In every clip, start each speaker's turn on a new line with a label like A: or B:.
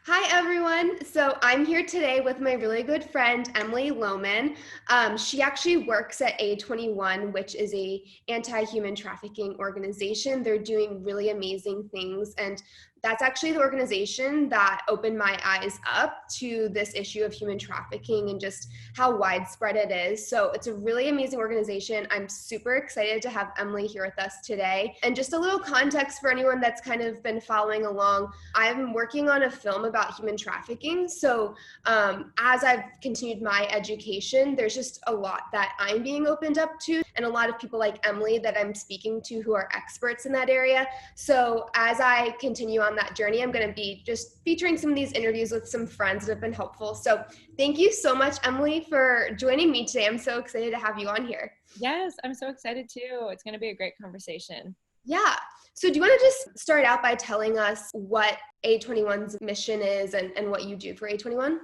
A: Hi, everyone. So I'm here today with my really good friend, Emily Lowman. She actually works at A21, which is a anti-human trafficking organization. They're doing really amazing things. And that's actually the organization that opened my eyes up to this issue of human trafficking and just how widespread it is. So it's a really amazing organization. I'm super excited to have Emily here with us today. And just a little context for anyone that's kind of been following along. I'm working on a film about human trafficking. So as I've continued my education, there's just a lot that I'm being opened up to, and a lot of people like Emily that I'm speaking to who are experts in that area. So as I continue on that journey, I'm going to be just featuring some of these interviews with some friends that have been helpful. So thank you so much, Emily, for joining me today. I'm so excited to have you on here.
B: Yes, I'm so excited too. It's going to be a great conversation.
A: Yeah. So do you want to just start out by telling us what A21's mission is and what you do for A21?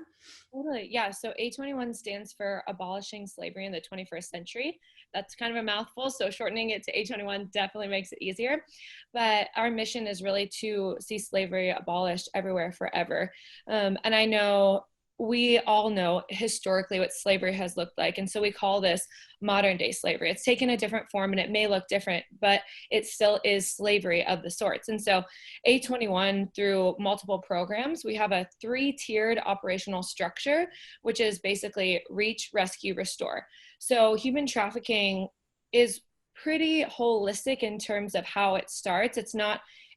B: Totally. Yeah. So A21 stands for abolishing slavery in the 21st century. That's kind of a mouthful. So shortening it to A21 definitely makes it easier. But our mission is really to see slavery abolished everywhere forever. And I know we all know historically what slavery has looked like. And so we call this modern day slavery. It's taken a different form and it may look different, but it still is slavery of the sorts. And so A21, through multiple programs, we have a 3-tiered operational structure, which is basically reach, rescue, restore. So human trafficking is pretty holistic in terms of how it starts.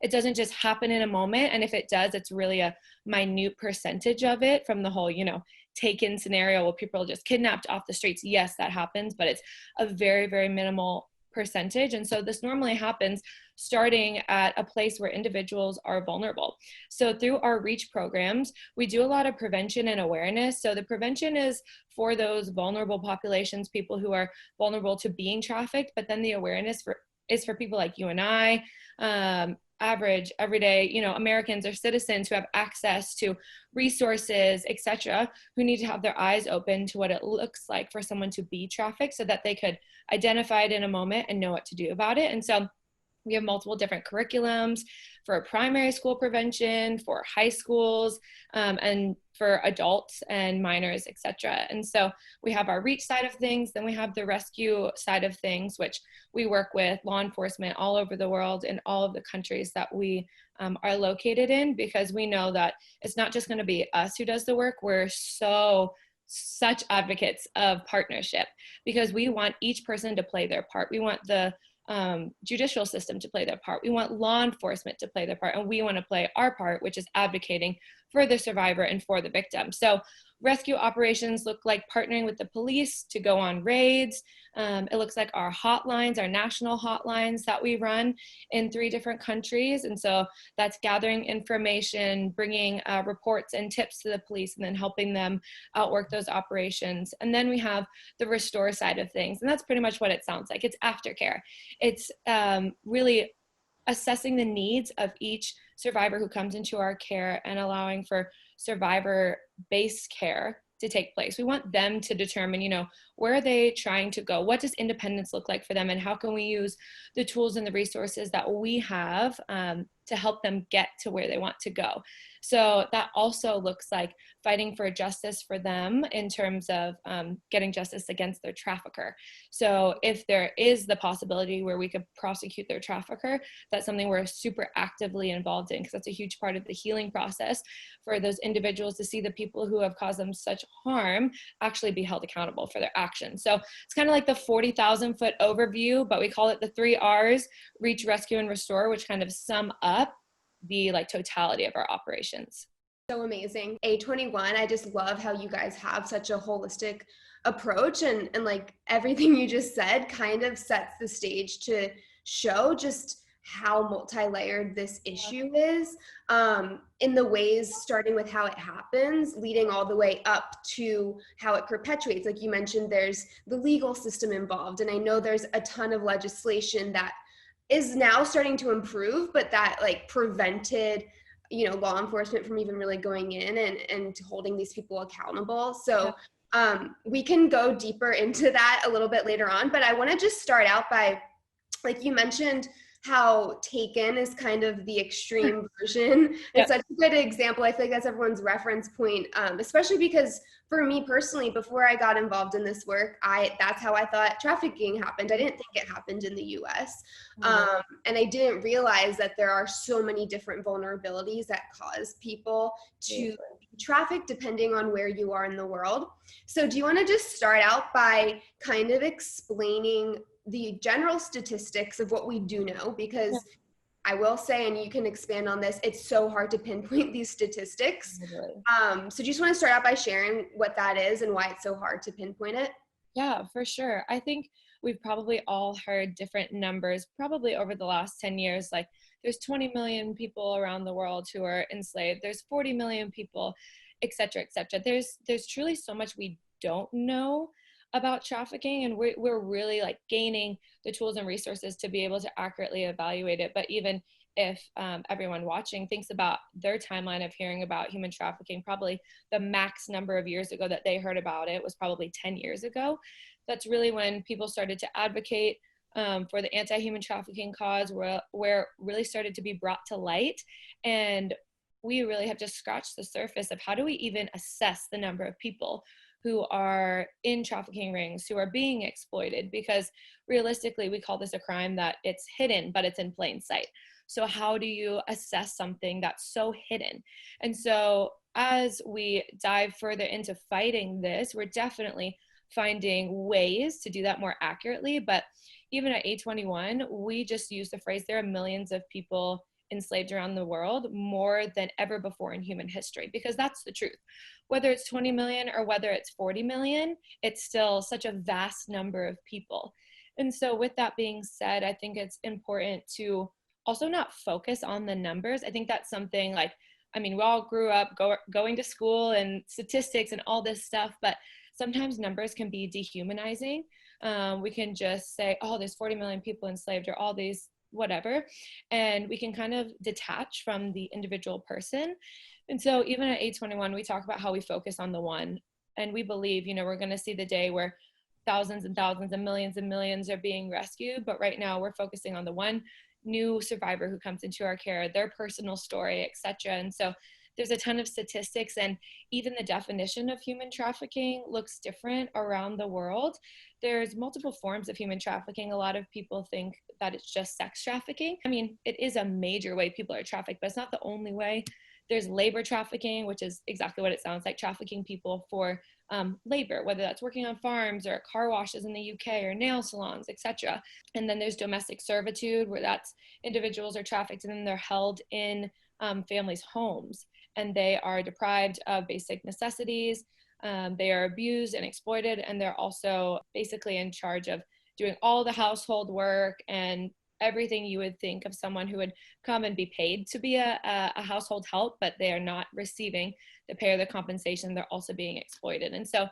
B: It doesn't just happen in a moment. And if it does, it's really a minute percentage of it from the whole, taken scenario where people are just kidnapped off the streets. Yes, that happens, but it's a very, very minimal percentage. And so this normally happens starting at a place where individuals are vulnerable. So through our REACH programs, we do a lot of prevention and awareness. So the prevention is for those vulnerable populations, people who are vulnerable to being trafficked, but then the awareness is for people like you and I, average, everyday, Americans or citizens who have access to resources, etc., who need to have their eyes open to what it looks like for someone to be trafficked so that they could identify it in a moment and know what to do about it. And so we have multiple different curriculums for primary school prevention, for high schools, and for adults and minors, etc. And so we have our reach side of things, then we have the rescue side of things, which we work with law enforcement all over the world in all of the countries that we are located in, because we know that it's not just going to be us who does the work. We're such advocates of partnership because we want each person to play their part. We want the judicial system to play their part. We want law enforcement to play their part, and we want to play our part, which is advocating for the survivor and for the victim. So rescue operations look like partnering with the police to go on raids. It looks like our hotlines, our national hotlines that we run in 3 different countries. And so that's gathering information, bringing reports and tips to the police, and then helping them outwork those operations. And then we have the restore side of things. And that's pretty much what it sounds like. It's aftercare. It's really assessing the needs of each survivor who comes into our care and allowing for survivor-based care to take place. We want them to determine, where are they trying to go? What does independence look like for them? And how can we use the tools and the resources that we have to help them get to where they want to go? So that also looks like fighting for justice for them in terms of getting justice against their trafficker. So if there is the possibility where we could prosecute their trafficker, that's something we're super actively involved in, because that's a huge part of the healing process for those individuals to see the people who have caused them such harm actually be held accountable for their actions. So it's kind of like the 40,000-foot overview, but we call it the 3 R's, reach, rescue, and restore, which kind of sum up the totality of our operations.
A: So amazing. A21, I just love how you guys have such a holistic approach, and like everything you just said kind of sets the stage to show just how multi-layered this issue is, in the ways starting with how it happens, leading all the way up to how it perpetuates. Like you mentioned, there's the legal system involved, and I know there's a ton of legislation that is now starting to improve, but that prevented law enforcement from even really going in and holding these people accountable. So we can go deeper into that a little bit later on, but I want to just start out by, like you mentioned, how Taken is kind of the extreme version. It's
B: Yep.
A: such a good example. I feel like that's everyone's reference point, especially because for me personally, before I got involved in this work, that's how I thought trafficking happened. I didn't think it happened in the U.S. And I didn't realize that there are so many different vulnerabilities that cause people to be trafficked depending on where you are in the world. So do you want to just start out by kind of explaining the general statistics of what we do know? Because I will say, and you can expand on this, it's so hard to pinpoint these statistics. So do you just want to start out by sharing what that is and why it's so hard to pinpoint it?
B: Yeah, for sure. I think we've probably all heard different numbers probably over the last 10 years. Like there's 20 million people around the world who are enslaved. There's 40 million people, et cetera, et cetera. There's truly so much we don't know about trafficking, and we're really like gaining the tools and resources to be able to accurately evaluate it. But even if everyone watching thinks about their timeline of hearing about human trafficking, probably the max number of years ago that they heard about it was probably 10 years ago. That's really when people started to advocate for the anti-human trafficking cause, where it really started to be brought to light. And we really have just scratched the surface of how do we even assess the number of people who are in trafficking rings, who are being exploited, because realistically, we call this a crime that it's hidden, but it's in plain sight. So how do you assess something that's so hidden? And so as we dive further into fighting this, we're definitely finding ways to do that more accurately. But even at A21, we just use the phrase, there are millions of people enslaved around the world, more than ever before in human history, because that's the truth. Whether it's 20 million or whether it's 40 million, it's still such a vast number of people. And so with that being said, I think it's important to also not focus on the numbers. I think that's something like, I mean, we all grew up going to school and statistics and all this stuff, but sometimes numbers can be dehumanizing. We can just say, oh, there's 40 million people enslaved, or all these whatever, and we can kind of detach from the individual person. And so even at A21, we talk about how we focus on the one, and we believe, you know, we're going to see the day where thousands and thousands and millions are being rescued, but right now we're focusing on the one new survivor who comes into our care, their personal story, etc. And so there's a ton of statistics, and even the definition of human trafficking looks different around the world. There's multiple forms of human trafficking. A lot of people think that it's just sex trafficking. I mean, it is a major way people are trafficked, but it's not the only way. There's labor trafficking, which is exactly what it sounds like, trafficking people for labor, whether that's working on farms or car washes in the UK or nail salons, etc. And then there's domestic servitude, where that's individuals are trafficked and then they're held in families' homes, and they are deprived of basic necessities. They are abused and exploited, and they're also basically in charge of doing all the household work and everything you would think of someone who would come and be paid to be a household help, but they are not receiving the pay or the compensation. They're also being exploited. And so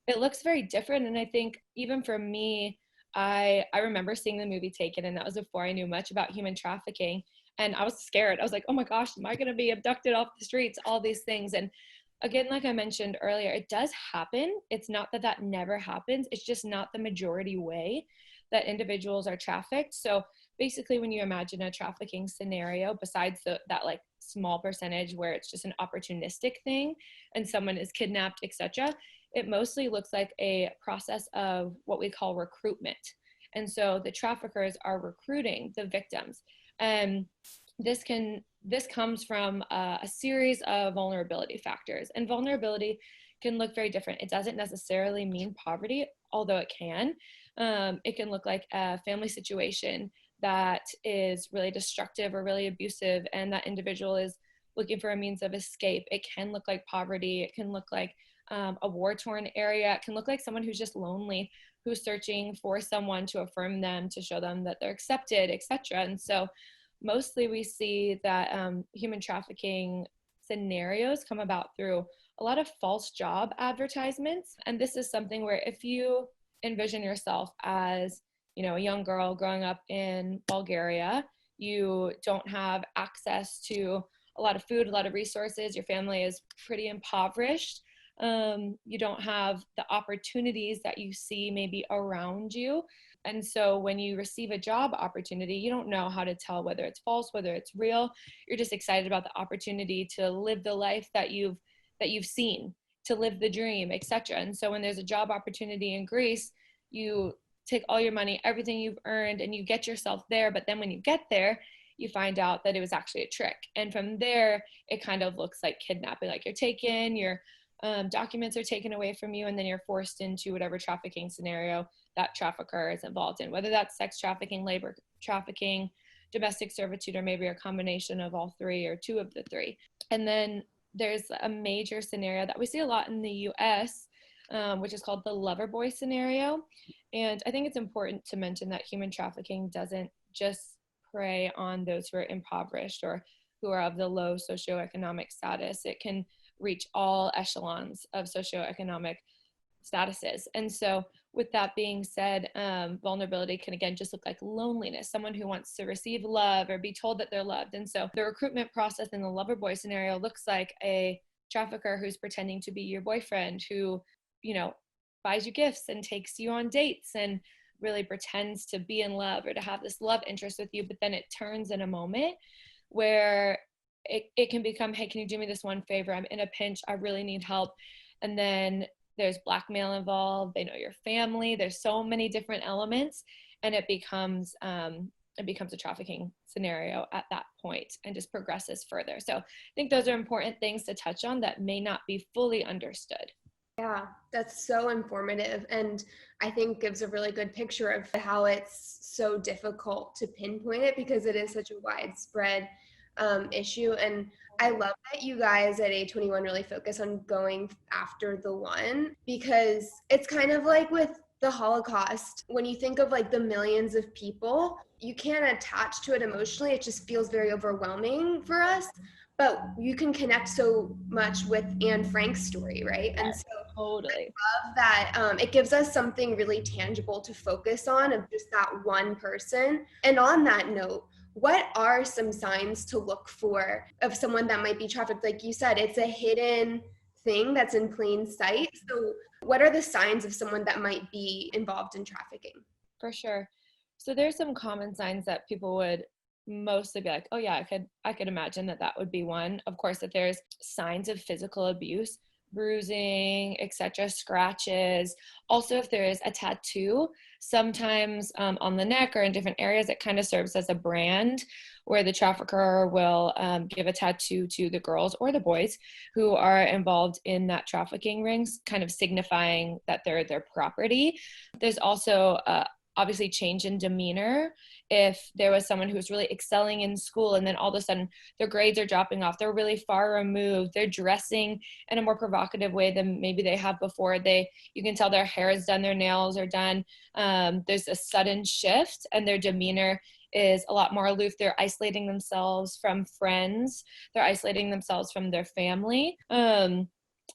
B: it looks very different. And I think even for me, I remember seeing the movie Taken, and that was before I knew much about human trafficking. And I was scared. I was like, oh my gosh, am I going to be abducted off the streets? All these things. And again, like I mentioned earlier, it does happen. It's not that that never happens. It's just not the majority way that individuals are trafficked. So basically, when you imagine a trafficking scenario, besides that like small percentage where it's just an opportunistic thing and someone is kidnapped, etc., it mostly looks like a process of what we call recruitment. And so the traffickers are recruiting the victims. And this comes from a series of vulnerability factors. And vulnerability can look very different. It doesn't necessarily mean poverty, although it can. It can look like a family situation that is really destructive or really abusive, and that individual is looking for a means of escape. It can look like poverty. It can look like a war-torn area. It can look like someone who's just lonely, who's searching for someone to affirm them, to show them that they're accepted, etc. And so mostly we see that human trafficking scenarios come about through a lot of false job advertisements. And this is something where if you envision yourself as, you know, a young girl growing up in Bulgaria, you don't have access to a lot of food, a lot of resources, your family is pretty impoverished, you don't have the opportunities that you see maybe around you. And so when you receive a job opportunity, you don't know how to tell whether it's false, whether it's real. You're just excited about the opportunity to live the life that you've seen, to live the dream, etc. And so when there's a job opportunity in Greece, you take all your money, everything you've earned, and you get yourself there. But then when you get there, you find out that it was actually a trick. And from there, it kind of looks like kidnapping. Like you're taken, your documents are taken away from you, and then you're forced into whatever trafficking scenario that trafficker is involved in, whether that's sex trafficking, labor trafficking, domestic servitude, or maybe a combination of all three or two of the three. And then there's a major scenario that we see a lot in the US, which is called the lover boy scenario. And I think it's important to mention that human trafficking doesn't just prey on those who are impoverished or who are of the low socioeconomic status. It can reach all echelons of socioeconomic statuses. And so with that being said, vulnerability can again just look like loneliness, someone who wants to receive love or be told that they're loved. And so the recruitment process in the lover boy scenario looks like a trafficker who's pretending to be your boyfriend, who, you know, buys you gifts and takes you on dates and really pretends to be in love or to have this love interest with you. But then it turns in a moment where it can become, hey, can you do me this one favor? I'm in a pinch. I really need help. And then there's blackmail involved. They know your family. There's so many different elements, and it becomes a trafficking scenario at that point and just progresses further. So I think those are important things to touch on that may not be fully understood.
A: Yeah, that's so informative, and I think gives a really good picture of how it's so difficult to pinpoint it because it is such a widespread issue. And I love that you guys at A21 really focus on going after the one, because it's kind of like with the Holocaust. When you think of like the millions of people, you can't attach to it emotionally. It just feels very overwhelming for us. But you can connect so much with Anne Frank's story, right? And so
B: Totally.
A: I love that it gives us something really tangible to focus on of just that one person. And on that note, what are some signs to look for of someone that might be trafficked? Like you said, it's a hidden thing that's in plain sight. So what are the signs of someone that might be involved in trafficking?
B: For sure. So there's some common signs that people would mostly be like, oh yeah, I could imagine that would be one. Of course, that there's signs of physical abuse, bruising, etc., scratches. Also, if there is a tattoo, sometimes on the neck or in different areas, it kind of serves as a brand where the trafficker will give a tattoo to the girls or the boys who are involved in that trafficking rings, kind of signifying that they're their property. There's also obviously change in demeanor. If there was someone who was really excelling in school and then all of a sudden their grades are dropping off, they're really far removed, they're dressing in a more provocative way than maybe they have before. You can tell their hair is done, their nails are done. There's a sudden shift and their demeanor is a lot more aloof. They're isolating themselves from friends. They're isolating themselves from their family.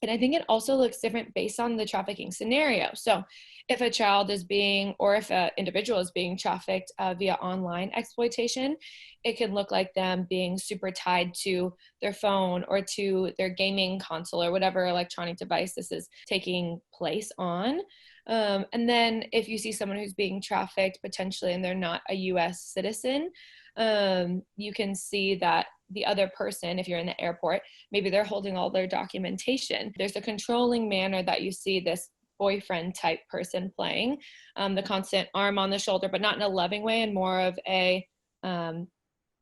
B: And I think it also looks different based on the trafficking scenario. So if a child is being, or if an individual is being trafficked via online exploitation, it can look like them being super tied to their phone or to their gaming console or whatever electronic device this is taking place on. And then if you see someone who's being trafficked potentially and they're not a US citizen, you can see that the other person, if you're in the airport, maybe they're holding all their documentation. There's a controlling manner that you see this boyfriend type person playing, the constant arm on the shoulder, but not in a loving way and more of a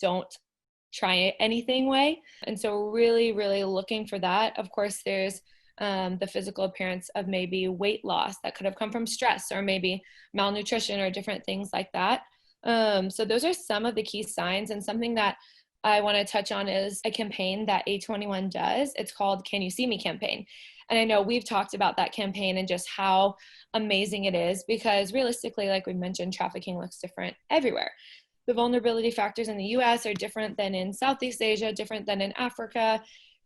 B: don't try anything way. And so really, really looking for that. Of course, there's the physical appearance of maybe weight loss that could have come from stress or maybe malnutrition or different things like that. So those are some of the key signs. And something that I want to touch on is a campaign that A21 does. It's called Can You See Me campaign. And I know we've talked about that campaign and just how amazing it is because realistically, like we mentioned, trafficking looks different everywhere. The vulnerability factors in the US are different than in Southeast Asia, different than in Africa,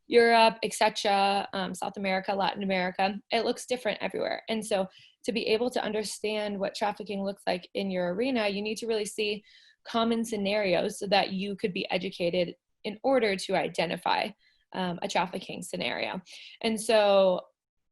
B: Europe, etc., South America, Latin America. It looks different everywhere. And so to be able to understand what trafficking looks like in your arena, you need to really see common scenarios so that you could be educated in order to identify a trafficking scenario. And so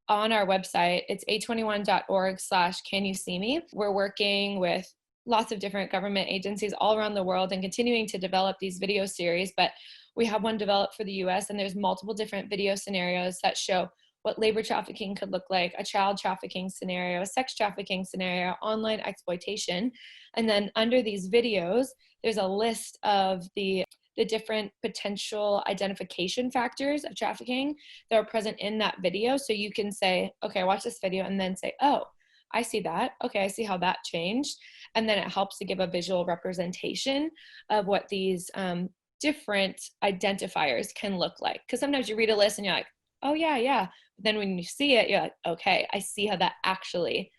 B: on our website, it's a21.org/canyouseme. We're working with lots of different government agencies all around the world and continuing to develop these video series. But we have one developed for the US, and there's multiple different video scenarios that show what labor trafficking could look like, a child trafficking scenario, a sex trafficking scenario, online exploitation. And then under these videos, there's a list of the different potential identification factors of trafficking that are present in that video. So you can say, okay, watch this video, and then say, oh, I see that. Okay, I see how that changed. And then it helps to give a visual representation of what these different identifiers can look like. Because sometimes you read a list and you're like, oh, yeah, yeah. But then when you see it, you're like, okay, I see how that actually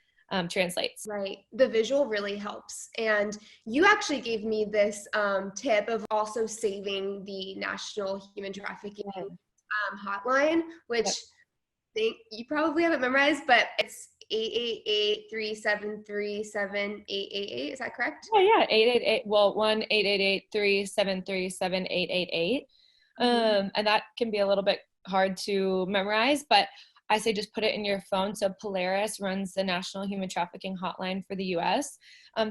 B: translates.
A: Right. The visual really helps. And you actually gave me this tip of also saving the National Human Trafficking Hotline, which
B: Yep.
A: I think you probably haven't memorized, but it's 888-373-7888. Is that correct?
B: Oh, yeah, 888, well, 1-888-373-7888. And that can be a little bit hard to memorize, but I say just put it in your phone. So Polaris runs the National Human Trafficking Hotline for the US.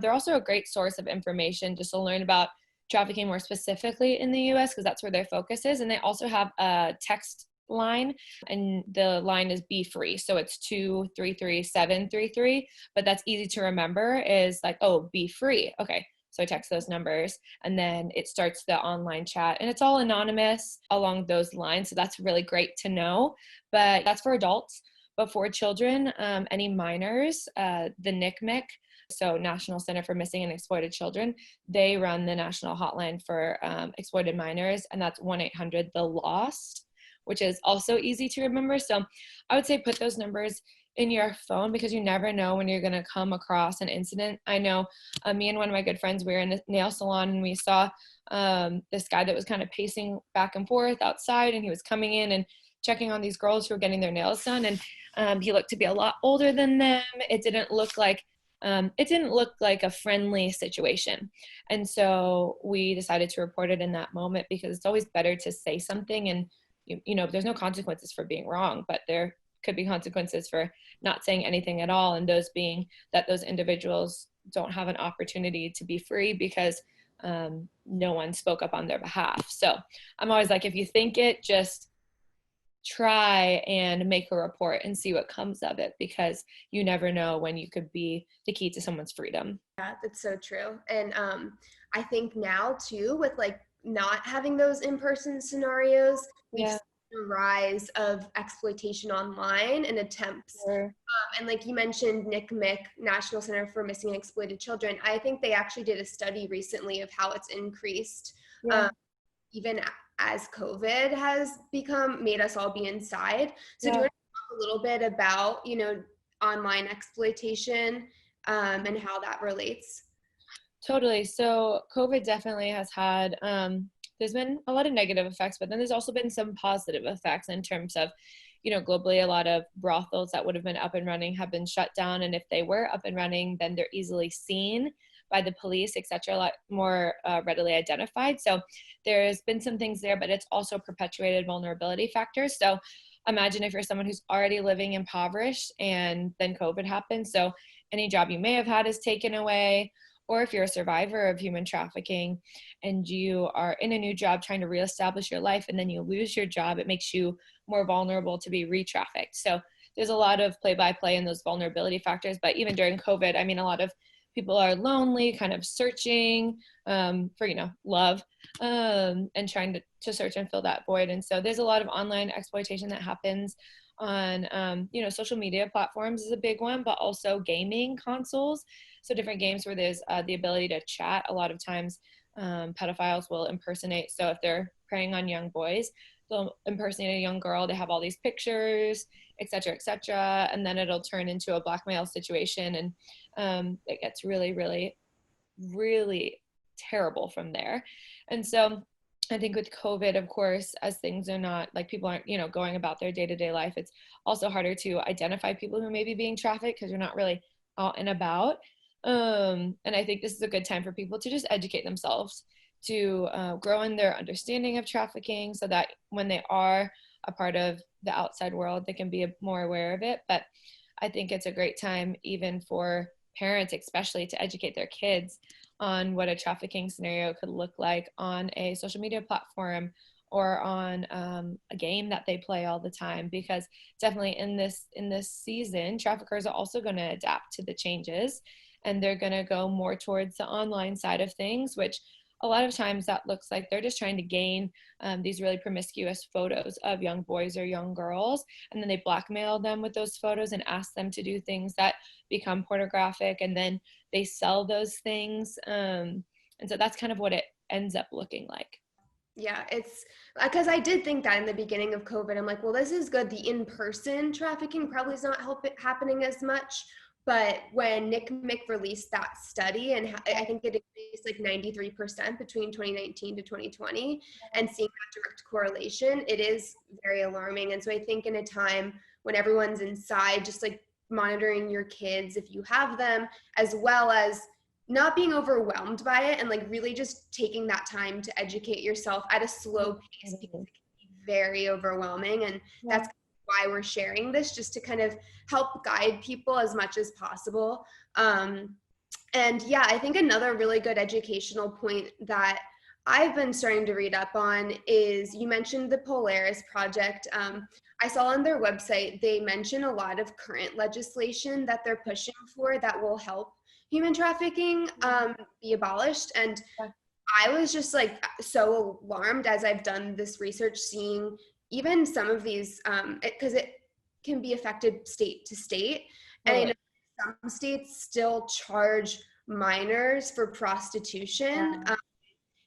B: They're also a great source of information just to learn about trafficking more specifically in the US, because that's where their focus is. And they also have a text line, and the line is BeFree. So it's 233733, but that's easy to remember, is like, oh, BeFree. Okay. So I text those numbers, and then it starts the online chat, and it's all anonymous along those lines. So that's really great to know, but that's for adults. But for children, any minors, the NCMEC, so National Center for Missing and Exploited Children, they run the national hotline for exploited minors, and that's 1-800-THE-LOST, which is also easy to remember. So I would say put those numbers in your phone, because you never know when you're going to come across an incident. I know me and one of my good friends, we were in a nail salon, and we saw this guy that was kind of pacing back and forth outside, and he was coming in and checking on these girls who were getting their nails done. And he looked to be a lot older than them. It didn't look like a friendly situation. And so we decided to report it in that moment, because it's always better to say something. And you know, there's no consequences for being wrong, but there could be consequences for not saying anything at all. And those being that those individuals don't have an opportunity to be free because no one spoke up on their behalf. So I'm always like, if you think it, just try and make a report and see what comes of it, because you never know when you could be the key to someone's freedom.
A: Yeah, that's so true. And I think now too, with like not having those in-person scenarios, we've
B: Yeah.
A: seen a rise of exploitation online and attempts.
B: Sure.
A: And like you mentioned, NCMEC, National Center for Missing and Exploited Children, I think they actually did a study recently of how it's increased,
B: Yeah.
A: even as COVID has made us all be inside. So do you
B: Yeah.
A: want to talk a little bit about, online exploitation and how that relates?
B: Totally. So COVID definitely has had, there's been a lot of negative effects, but then there's also been some positive effects in terms of, globally, a lot of brothels that would have been up and running have been shut down. And if they were up and running, then they're easily seen by the police, et cetera, a lot more readily identified. So there's been some things there, but it's also perpetuated vulnerability factors. So imagine if you're someone who's already living impoverished and then COVID happens. So any job you may have had is taken away. Or if you're a survivor of human trafficking and you are in a new job trying to reestablish your life, and then you lose your job, it makes you more vulnerable to be re-trafficked. So there's a lot of play-by-play in those vulnerability factors. But even during COVID, I mean, a lot of people are lonely, kind of searching for, love, and trying to search and fill that void. And so there's a lot of online exploitation that happens on, social media platforms is a big one, but also gaming consoles. So different games where there's the ability to chat. A lot of times pedophiles will impersonate. So if they're preying on young boys, they'll impersonate a young girl. They have all these pictures, et cetera, and then it'll turn into a blackmail situation. And it gets really, really, really terrible from there. And so I think with COVID, of course, as things are not, like, people aren't, going about their day-to-day life, it's also harder to identify people who may be being trafficked because you're not really out and about. And I think this is a good time for people to just educate themselves, to grow in their understanding of trafficking, so that when they are a part of the outside world, they can be more aware of it. But I think it's a great time even for parents especially to educate their kids on what a trafficking scenario could look like on a social media platform or on a game that they play all the time, because definitely in this season, traffickers are also going to adapt to the changes, and they're going to go more towards the online side of things, which a lot of times that looks like they're just trying to gain these really promiscuous photos of young boys or young girls, and then they blackmail them with those photos and ask them to do things that become pornographic, and then they sell those things. And so that's kind of what it ends up looking like.
A: Yeah, it's because I did think that in the beginning of COVID. I'm like, well, this is good. The in-person trafficking probably is not happening as much. But when NCMEC released that study, and I think it increased like 93% between 2019 to 2020, and seeing that direct correlation, it is very alarming. And so I think in a time when everyone's inside, just like monitoring your kids if you have them, as well as not being overwhelmed by it, and like really just taking that time to educate yourself at a slow pace, because it can be very overwhelming. And that's why we're sharing this, just to kind of help guide people as much as possible. And yeah, I think another really good educational point that I've been starting to read up on is, you mentioned the Polaris Project. I saw on their website, they mention a lot of current legislation that they're pushing for that will help human trafficking be abolished. And I was just like so alarmed as I've done this research, seeing even some of these, because it can be affected state to state. And I know some states still charge minors for prostitution. So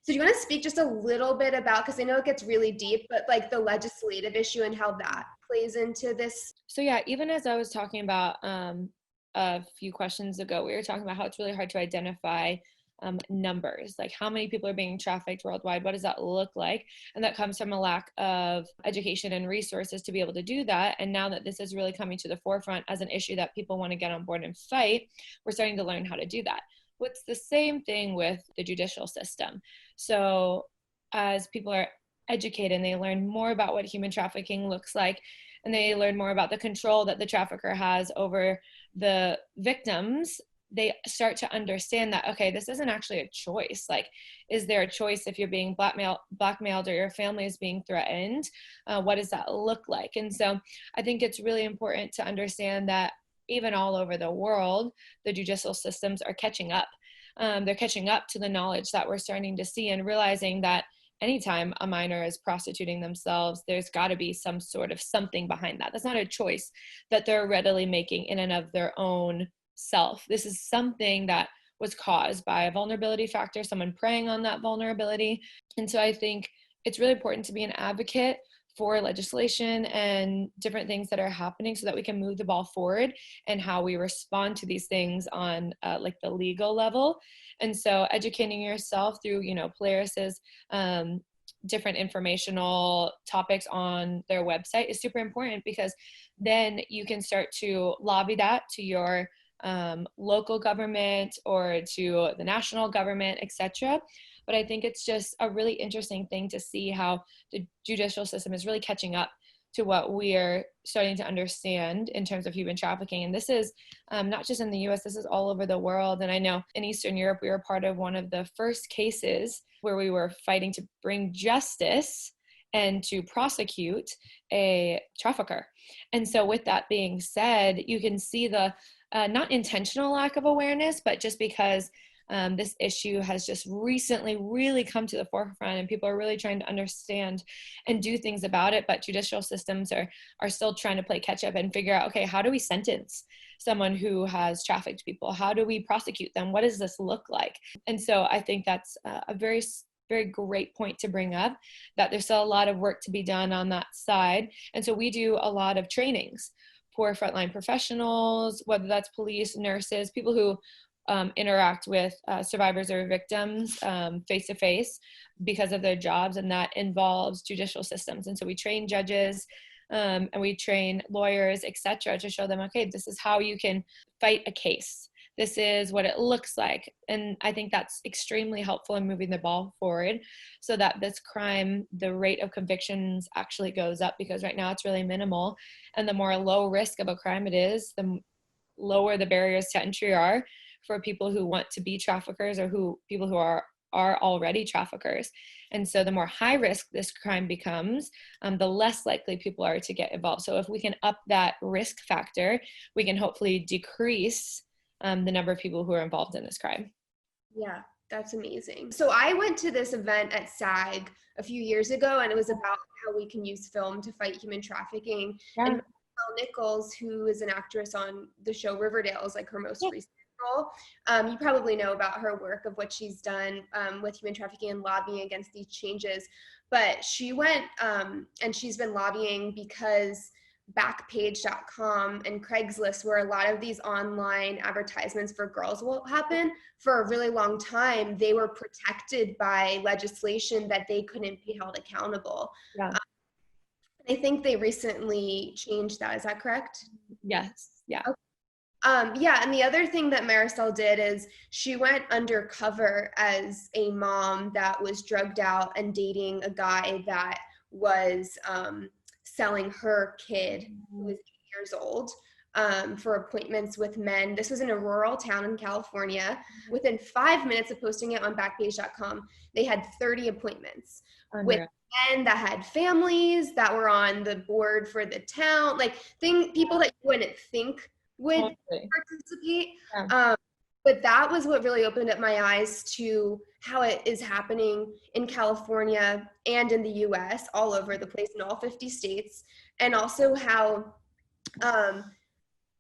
A: do you want to speak just a little bit about, because I know it gets really deep, but like the legislative issue and how that plays into this?
B: So yeah, even as I was talking about a few questions ago, we were talking about how it's really hard to identify numbers, like how many people are being trafficked worldwide, what does that look like? And that comes from a lack of education and resources to be able to do that. And now that this is really coming to the forefront as an issue that people want to get on board and fight, we're starting to learn how to do that. What's the same thing with the judicial system. So as people are educated and they learn more about what human trafficking looks like, and they learn more about the control that the trafficker has over the victims, they start to understand that, okay, this isn't actually a choice. Like, is there a choice if you're being blackmailed or your family is being threatened? What does that look like? And so I think it's really important to understand that even all over the world, the judicial systems are catching up. They're catching up to the knowledge that we're starting to see, and realizing that anytime a minor is prostituting themselves, there's got to be some sort of something behind that. That's not a choice that they're readily making in and of their own self. This is something that was caused by a vulnerability factor, someone preying on that vulnerability. And so I think it's really important to be an advocate for legislation and different things that are happening so that we can move the ball forward and how we respond to these things on like the legal level. And so educating yourself through, Polaris's different informational topics on their website is super important, because then you can start to lobby that to your local government or to the national government, etc. But I think it's just a really interesting thing to see how the judicial system is really catching up to what we're starting to understand in terms of human trafficking. And this is not just in the US, this is all over the world. And I know in Eastern Europe, we were part of one of the first cases where we were fighting to bring justice and to prosecute a trafficker. And so with that being said, you can see the not intentional lack of awareness, but just because this issue has just recently really come to the forefront and people are really trying to understand and do things about it, but judicial systems are still trying to play catch up and figure out, okay, how do we sentence someone who has trafficked people? How do we prosecute them? What does this look like? And so I think that's a very, very great point to bring up, that there's still a lot of work to be done on that side. And so we do a lot of trainings for frontline professionals, whether that's police, nurses, people who interact with survivors or victims face to face because of their jobs, and that involves judicial systems. And so we train judges and we train lawyers, etc., to show them, okay, this is how you can fight a case. This is what it looks like. And I think that's extremely helpful in moving the ball forward so that this crime, the rate of convictions actually goes up, because right now it's really minimal. And the more low risk of a crime it is, the lower the barriers to entry are for people who want to be traffickers or people who are already traffickers. And so the more high risk this crime becomes, the less likely people are to get involved. So if we can up that risk factor, we can hopefully decrease the number of people who are involved in this crime.
A: Yeah, that's amazing. So I went to this event at SAG a few years ago, and it was about how we can use film to fight human trafficking.
B: Yeah.
A: And Michelle Nichols, who is an actress on the show Riverdale, is like her most recent role. You probably know about her work of what she's done with human trafficking and lobbying against these changes. But she went and she's been lobbying because Backpage.com and Craigslist, where a lot of these online advertisements for girls will happen, for a really long time, they were protected by legislation that they couldn't be held accountable.
B: Yeah.
A: I think they recently changed that. Is that correct?
B: Yes. Yeah.
A: Okay. Yeah, and the other thing that Marisol did is she went undercover as a mom that was drugged out and dating a guy that was selling her kid, who was 8 years old, for appointments with men. This was in a rural town in California. Within 5 minutes of posting it on Backpage.com, they had 30 appointments with men that had families, that were on the board for the town, like people that you wouldn't think would participate.
B: Yeah.
A: But that was what really opened up my eyes to how it is happening in California and in the US, all over the place in all 50 states. And also how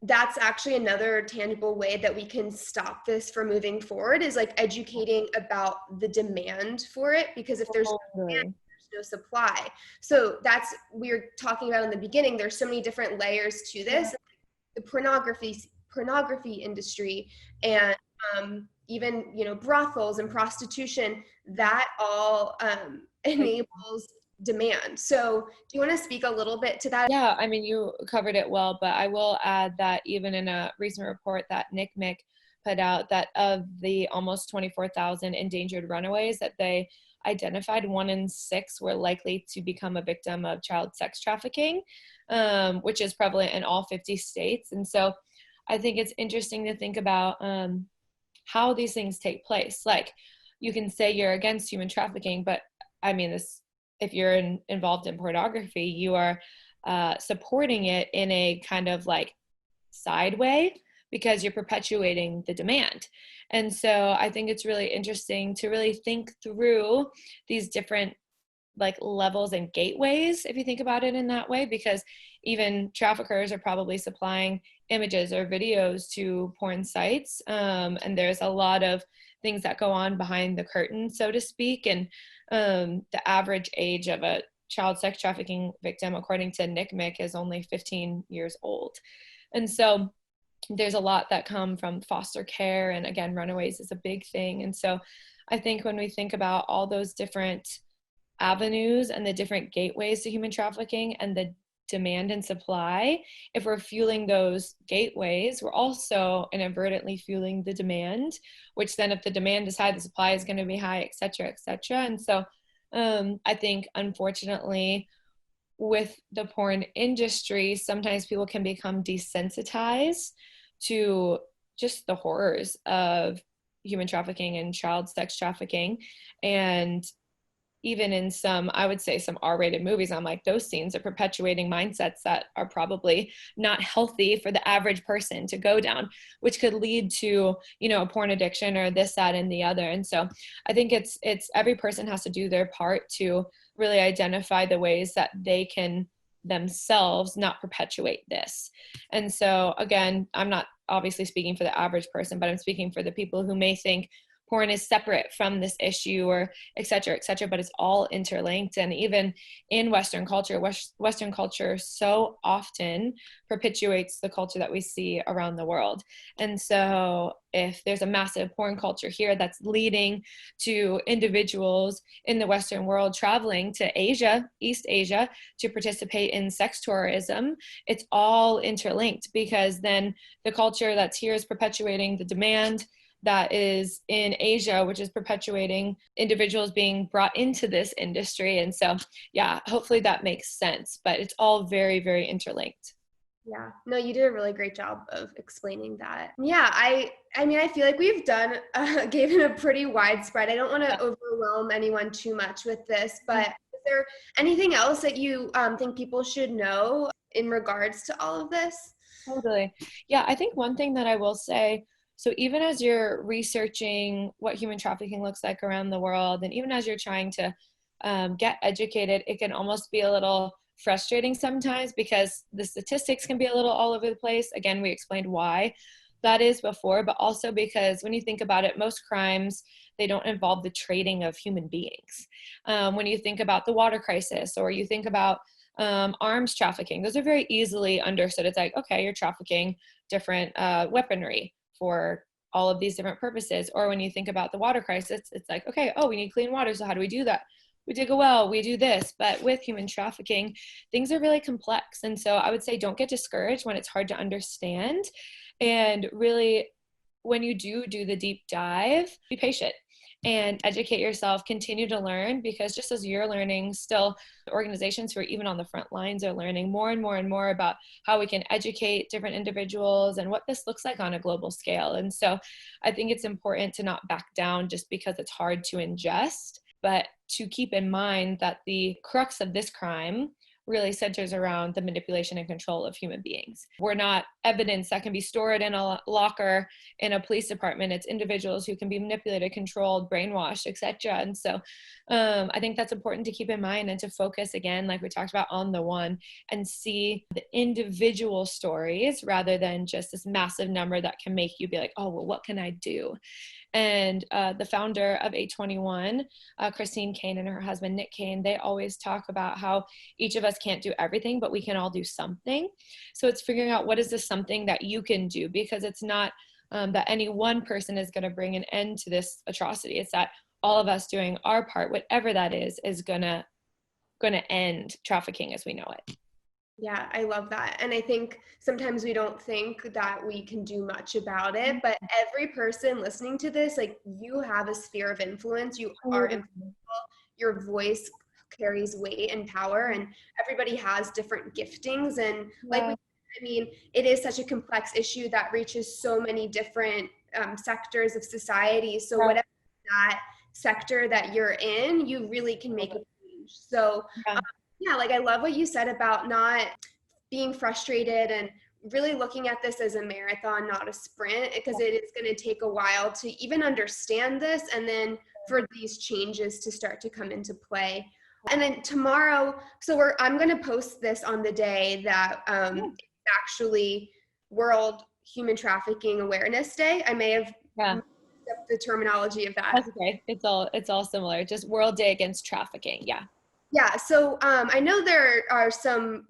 A: that's actually another tangible way that we can stop this from moving forward, is like educating about the demand for it, because if there's no demand, there's no supply. So that's, we were talking about in the beginning, there's so many different layers to this. The pornography industry, and even, you know, brothels and prostitution, that all enables demand. So do you want to speak a little bit to that?
B: Yeah, I mean, you covered it well, but I will add that even in a recent report that NCMEC put out, that of the almost 24,000 endangered runaways that they identified, 1 in 6 were likely to become a victim of child sex trafficking, which is prevalent in all 50 states. And so I think it's interesting to think about how these things take place. Like, you can say you're against human trafficking, but I mean, if you're involved in pornography, you are supporting it in a kind of like side way, because you're perpetuating the demand. And so I think it's really interesting to really think through these different like levels and gateways, if you think about it in that way, because even traffickers are probably supplying images or videos to porn sites. And there's a lot of things that go on behind the curtain, so to speak. And the average age of a child sex trafficking victim, according to NCMEC, is only 15 years old. And so there's a lot that come from foster care, and again, runaways is a big thing. And so I think when we think about all those different avenues and the different gateways to human trafficking and the demand and supply, if we're fueling those gateways, we're also inadvertently fueling the demand, which then if the demand is high, the supply is going to be high, et cetera, et cetera. And so I think, unfortunately, with the porn industry, sometimes people can become desensitized to just the horrors of human trafficking and child sex trafficking. And even in some, I would say some R-rated movies, I'm like, those scenes are perpetuating mindsets that are probably not healthy for the average person to go down, which could lead to, you know, a porn addiction or this, that, and the other. And so I think it's every person has to do their part to really identify the ways that they can themselves not perpetuate this. And so again, I'm not obviously speaking for the average person, but I'm speaking for the people who may think porn is separate from this issue, or et cetera, but it's all interlinked. And even in Western culture so often perpetuates the culture that we see around the world. And so if there's a massive porn culture here that's leading to individuals in the Western world traveling to Asia, East Asia, to participate in sex tourism, it's all interlinked, because then the culture that's here is perpetuating the demand that is in Asia, which is perpetuating individuals being brought into this industry. And so, yeah, hopefully that makes sense, but it's all very, very interlinked.
A: Yeah, no, you did a really great job of explaining that. Yeah, I mean, I feel like we've done given a pretty widespread. I don't want to overwhelm anyone too much with this, but is there anything else that you think people should know in regards to all of this?
B: Totally. Yeah, I think one thing that I will say, so even as you're researching what human trafficking looks like around the world, and even as you're trying to get educated, it can almost be a little frustrating sometimes because the statistics can be a little all over the place. Again, we explained why that is before, but also because when you think about it, most crimes, they don't involve the trading of human beings. When you think about the water crisis, or you think about arms trafficking, those are very easily understood. It's like, okay, you're trafficking different weaponry for all of these different purposes. Or when you think about the water crisis, it's like, okay, oh, we need clean water, so how do we do that? We dig a well, we do this. But with human trafficking, things are really complex. And so I would say don't get discouraged when it's hard to understand. And really, when you do the deep dive, be patient and educate yourself, continue to learn, because just as you're learning, still organizations who are even on the front lines are learning more and more and more about how we can educate different individuals and what this looks like on a global scale. And so I think it's important to not back down just because it's hard to ingest, but to keep in mind that the crux of this crime really centers around the manipulation and control of human beings. We're not evidence that can be stored in a locker in a police department. It's individuals who can be manipulated, controlled, brainwashed, etc. And so I think that's important to keep in mind, and to focus, again, like we talked about, on the one, and see the individual stories rather than just this massive number that can make you be like, oh, well, what can I do? And the founder of A21, Christine Kane, and her husband, Nick Kane, they always talk about how each of us can't do everything, but we can all do something. So it's figuring out what is this something that you can do, because it's not that any one person is going to bring an end to this atrocity. It's that all of us doing our part, whatever that is gonna end trafficking as we know it.
A: Yeah, I love that. And I think sometimes we don't think that we can do much about it, but every person listening to this, like, you have a sphere of influence. You are influential. Your voice carries weight and power, and everybody has different giftings. And like
B: Yeah.
A: I mean, it is such a complex issue that reaches so many different sectors of society. So
B: Yeah.
A: whatever that sector that you're in, you really can make a change. So
B: Yeah.
A: yeah, like I love what you said about not being frustrated and really looking at this as a marathon, not a sprint, because it is going to take a while to even understand this, and then for these changes to start to come into play. And then tomorrow, so I'm going to post this on the day that it's actually World Human Trafficking Awareness Day. I may have
B: Yeah.
A: messed up the terminology of that.
B: That's okay. It's all similar. Just World Day Against Trafficking. Yeah.
A: Yeah, so I know there are some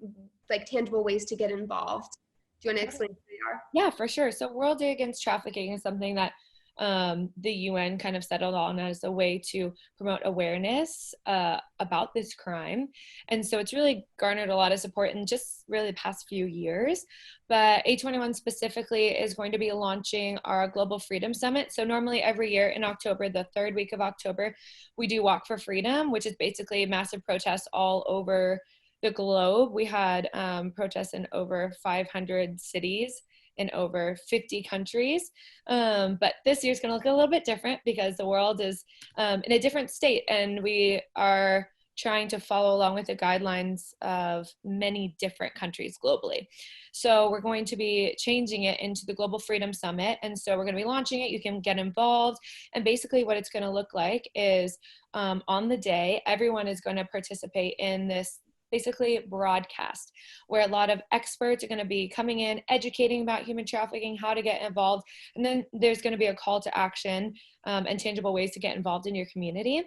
A: like tangible ways to get involved. Do you want to explain what they are?
B: Yeah, for sure. So World Day Against Trafficking is something that the UN kind of settled on as a way to promote awareness about this crime. And so it's really garnered a lot of support in just really the past few years. But A21 specifically is going to be launching our Global Freedom Summit. So normally every year in October, the third week of October, we do Walk for Freedom, which is basically massive protests all over the globe. We had protests in over 500 cities in over 50 countries. But this year's going to look a little bit different because the world is in a different state, and we are trying to follow along with the guidelines of many different countries globally. So we're going to be changing it into the Global Freedom Summit. And so we're going to be launching it. You can get involved. And basically what it's going to look like is on the day, everyone is going to participate in this basically broadcast where a lot of experts are going to be coming in, educating about human trafficking, how to get involved. And then there's going to be a call to action and tangible ways to get involved in your community.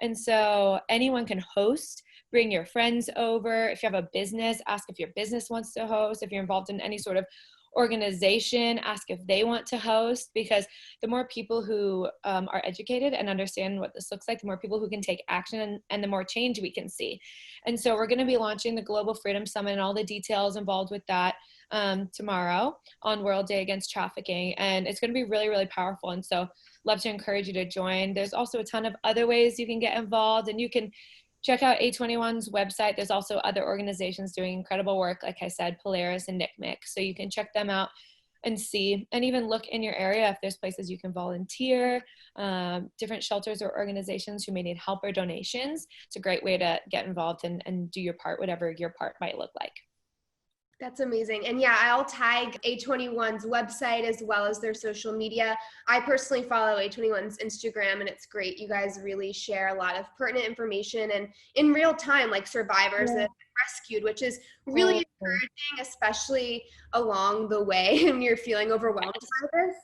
B: And so anyone can host. Bring your friends over. If you have a business, ask if your business wants to host. If you're involved in any sort of organization, ask if they want to host, because the more people who are educated and understand what this looks like, the more people who can take action, and the more change we can see. And so we're going to be launching the Global Freedom Summit and all the details involved with that tomorrow on World Day Against Trafficking. And it's going to be really, really powerful. And so love to encourage you to join. There's also a ton of other ways you can get involved, and you can check out A21's website. There's also other organizations doing incredible work, like I said, Polaris and NCMEC. So you can check them out and see, and even look in your area if there's places you can volunteer, different shelters or organizations who may need help or donations. It's a great way to get involved and do your part, whatever your part might look like.
A: That's amazing. And yeah, I'll tag A21's website as well as their social media. I personally follow A21's Instagram, and it's great. You guys really share a lot of pertinent information and in real time, like survivors that have been rescued, which is really encouraging, especially along the way when you're feeling overwhelmed by this.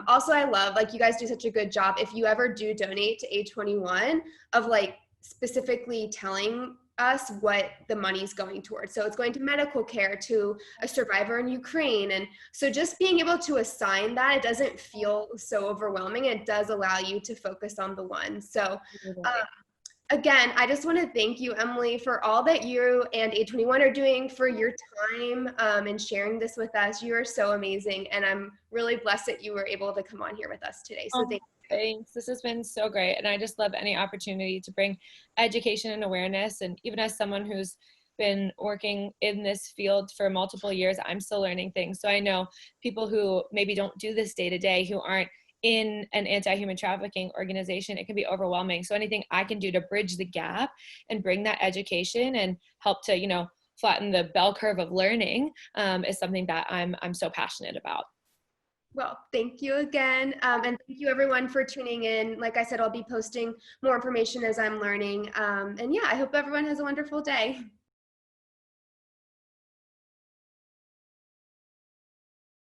A: Also, I love, like, you guys do such a good job. If you ever do donate to A21, of like specifically telling us what the money's going towards. So it's going to medical care, to a survivor in Ukraine. And so just being able to assign that, it doesn't feel so overwhelming. It does allow you to focus on the one. So again, I just want to thank you, Emily, for all that you and A21 are doing, for your time and sharing this with us. You are so amazing. And I'm really blessed that you were able to come on here with us today. So thank you.
B: Thanks. This has been so great. And I just love any opportunity to bring education and awareness. And even as someone who's been working in this field for multiple years, I'm still learning things. So I know people who maybe don't do this day to day, who aren't in an anti-human trafficking organization, it can be overwhelming. So anything I can do to bridge the gap and bring that education and help to, you know, flatten the bell curve of learning is something that I'm so passionate about.
A: Well, thank you again. And thank you everyone for tuning in. Like I said, I'll be posting more information as I'm learning. And yeah, I hope everyone has a wonderful day.